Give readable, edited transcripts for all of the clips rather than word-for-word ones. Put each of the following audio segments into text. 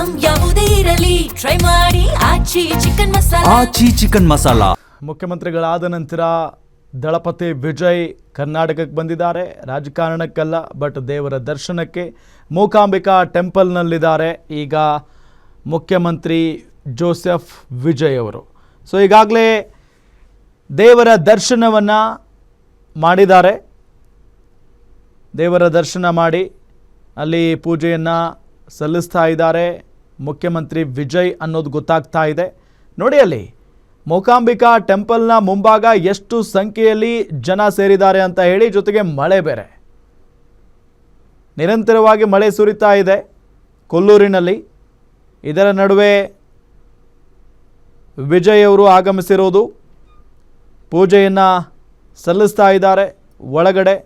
Item ಯಾವುದೇ ಇರಲಿ try ಮಾಡಿ ಆಚಿ ಚಿಕನ್ ಮಸಾಲಾ. ಆಚಿ ಚಿಕನ್ ಮಸಾಲಾ. ಮುಖ್ಯಮಂತ್ರಿಗಳಾದ ನಂತರ ದಳಪತಿ ವಿಜಯ್ ಕರ್ನಾಟಕಕ್ಕೆ ಬಂದಿದ್ದಾರೆ. ರಾಜಕಾರಣಕ್ಕಲ್ಲ, ಬಟ್ ದೇವರ ದರ್ಶನಕ್ಕೆ ಮೂಕಾಂಬಿಕಾ ಟೆಂಪಲ್ನಲ್ಲಿದ್ದಾರೆ ಈಗ ಮುಖ್ಯಮಂತ್ರಿ ಜೋಸೆಫ್ ವಿಜಯ್ ಅವರು. ಸೊ ಈಗಾಗಲೇ ದೇವರ ದರ್ಶನವನ್ನು ಮಾಡಿದ್ದಾರೆ. ದೇವರ ದರ್ಶನ ಮಾಡಿ ಅಲ್ಲಿ ಪೂಜೆಯನ್ನು ಸಲ್ಲಿಸ್ತಾ ಇದ್ದಾರೆ ಮುಖ್ಯಮಂತ್ರಿ ವಿಜಯ್ ಅನ್ನೋದು ಗೊತ್ತಾಗ್ತಾ ಇದೆ. ನೋಡಿ ಅಲ್ಲಿ ಮೂಕಾಂಬಿಕಾ ಟೆಂಪಲ್ನ ಮುಂಭಾಗ ಎಷ್ಟು ಸಂಖ್ಯೆಯಲ್ಲಿ ಜನ ಸೇರಿದ್ದಾರೆ ಅಂತ ಹೇಳಿ, ಜೊತೆಗೆ ಮಳೆ ಬೇರೆ ನಿರಂತರವಾಗಿ ಮಳೆ ಸುರಿತಾ ಇದೆ ಕೊಲ್ಲೂರಿನಲ್ಲಿ. ಇದರ ನಡುವೆ ವಿಜಯ್ ಅವರು ಆಗಮಿಸಿರೋದು, ಪೂಜೆಯನ್ನು ಸಲ್ಲಿಸ್ತಾ ಇದ್ದಾರೆ ಒಳಗಡೆ.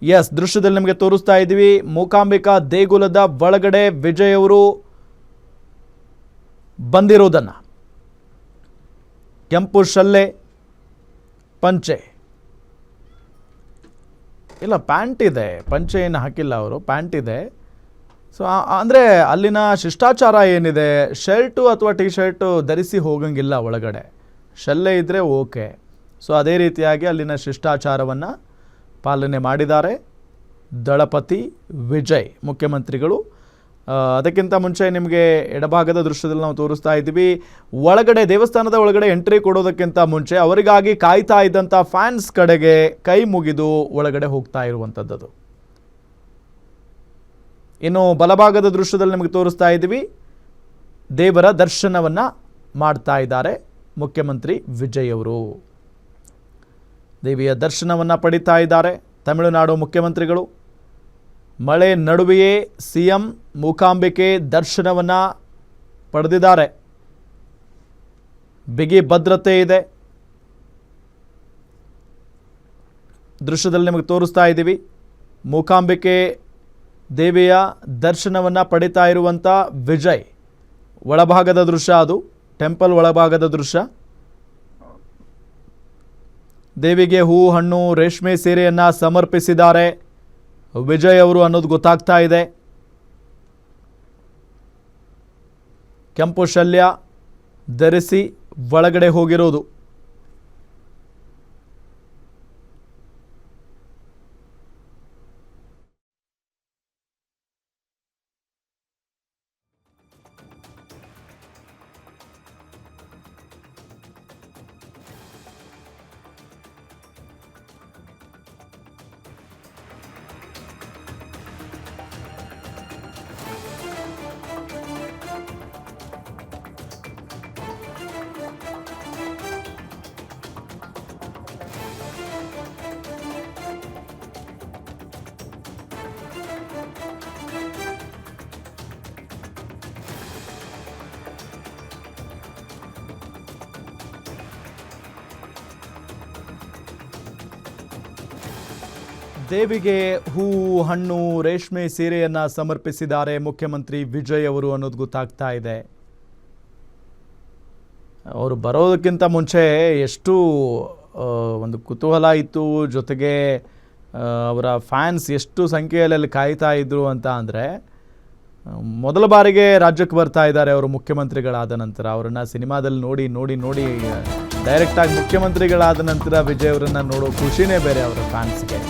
ಎಸ್, ದೃಶ್ಯದಲ್ಲಿ ನಿಮಗೆ ತೋರಿಸ್ತಾ ಇದ್ದೀವಿ ಮೂಕಾಂಬಿಕಾ ದೇಗುಲದ ಒಳಗಡೆ ವಿಜಯ್ ಅವರು ಬಂದಿರೋದನ್ನು. ಕೆಂಪು ಶಲ್ಲೆ, ಪಂಚೆ, ಇಲ್ಲ ಪ್ಯಾಂಟ್ ಇದೆ, ಪಂಚೆ ಏನು ಹಾಕಿಲ್ಲ ಅವರು, ಪ್ಯಾಂಟ್ ಇದೆ. ಸೊ ಅಂದರೆ ಅಲ್ಲಿನ ಶಿಷ್ಟಾಚಾರ ಏನಿದೆ, ಶರ್ಟು ಅಥವಾ ಟಿ ಶರ್ಟು ಧರಿಸಿ ಹೋಗಂಗಿಲ್ಲ ಒಳಗಡೆ, ಶಲ್ಲೆ ಇದ್ದರೆ ಓಕೆ. ಸೊ ಅದೇ ರೀತಿಯಾಗಿ ಅಲ್ಲಿನ ಶಿಷ್ಟಾಚಾರವನ್ನು ಪಾಲನೆ ಮಾಡಿದ್ದಾರೆ ದಳಪತಿ ವಿಜಯ್ ಮುಖ್ಯಮಂತ್ರಿಗಳು. ಅದಕ್ಕಿಂತ ಮುಂಚೆ ನಿಮಗೆ ಎಡಭಾಗದ ದೃಶ್ಯದಲ್ಲಿ ನಾವು ತೋರಿಸ್ತಾ ಇದ್ದೀವಿ, ಒಳಗಡೆ ದೇವಸ್ಥಾನದ ಒಳಗಡೆ ಎಂಟ್ರಿ ಕೊಡೋದಕ್ಕಿಂತ ಮುಂಚೆ ಅವರಿಗಾಗಿ ಕಾಯ್ತಾ ಇದ್ದಂಥ ಫ್ಯಾನ್ಸ್ ಕಡೆಗೆ ಕೈ ಮುಗಿದು ಒಳಗಡೆ ಹೋಗ್ತಾ ಇರುವಂಥದ್ದು. ಇನ್ನು ಬಲಭಾಗದ ದೃಶ್ಯದಲ್ಲಿ ನಿಮಗೆ ತೋರಿಸ್ತಾ ಇದ್ದೀವಿ, ದೇವರ ದರ್ಶನವನ್ನು ಮಾಡ್ತಾ ಇದ್ದಾರೆ ಮುಖ್ಯಮಂತ್ರಿ ವಿಜಯ್ ಅವರು. ದೇವಿಯ ದರ್ಶನವನ್ನು ಪಡಿತಾ ಇದ್ದಾರೆ ತಮಿಳುನಾಡು ಮುಖ್ಯಮಂತ್ರಿಗಳು. ಮಳೆ ನಡುವೆಯೇ ಸಿಎಂ ಮೂಕಾಂಬಿಕೆ ದರ್ಶನವನ್ನು ಪಡೆದಿದ್ದಾರೆ. ಬಿಗಿ ಭದ್ರತೆ ಇದೆ. ದೃಶ್ಯದಲ್ಲಿ ನಿಮಗೆ ತೋರಿಸ್ತಾ ಇದ್ದೀವಿ ಮೂಕಾಂಬಿಕೆ ದೇವಿಯ ದರ್ಶನವನ್ನು ಪಡಿತಾ ಇರುವಂಥ ವಿಜಯ್. ಒಳಭಾಗದ ದೃಶ್ಯ ಅದು, ಟೆಂಪಲ್ ಒಳಭಾಗದ ದೃಶ್ಯ. ದೇವಿಗೆ ಹೂ, ಹಣ್ಣು, ರೇಷ್ಮೆ ಸೀರೆಯನ್ನು ಸಮರ್ಪಿಸಿದ್ದಾರೆ ವಿಜಯ್ ಅವರು ಅನ್ನೋದು ಗೊತ್ತಾಗ್ತಾ ಇದೆ. ಕೆಂಪು ಶಲ್ಯ ಧರಿಸಿ ಒಳಗಡೆ ಹೋಗಿರೋದು. ದೇವಿಗೆ ಹೂ, ಹಣ್ಣು, ರೇಷ್ಮೆ ಸೀರೆಯನ್ನು ಸಮರ್ಪಿಸಿದ್ದಾರೆ ಮುಖ್ಯಮಂತ್ರಿ ವಿಜಯ್ ಅವರು ಅನ್ನೋದು ಗೊತ್ತಾಗ್ತಾ ಇದೆ. ಅವರು ಬರೋದಕ್ಕಿಂತ ಮುಂಚೆ ಎಷ್ಟು ಒಂದು ಕುತೂಹಲ ಇತ್ತು, ಜೊತೆಗೆ ಅವರ ಫ್ಯಾನ್ಸ್ ಎಷ್ಟು ಸಂಖ್ಯೆಯಲ್ಲಿ ಅಲ್ಲಿ ಕಾಯ್ತಾ ಇದ್ರು ಅಂತ ಅಂದರೆ, ಮೊದಲ ಬಾರಿಗೆ ರಾಜ್ಯಕ್ಕೆ ಬರ್ತಾ ಇದ್ದಾರೆ ಅವರು ಮುಖ್ಯಮಂತ್ರಿಗಳಾದ ನಂತರ. ಅವರನ್ನು ಸಿನಿಮಾದಲ್ಲಿ ನೋಡಿ ನೋಡಿ ನೋಡಿ ಡೈರೆಕ್ಟಾಗಿ ಮುಖ್ಯಮಂತ್ರಿಗಳಾದ ನಂತರ ವಿಜಯ್ ಅವರನ್ನು ನೋಡೋ ಖುಷಿನೇ ಬೇರೆ ಅವರ ಫ್ಯಾನ್ಸ್ಗೆ.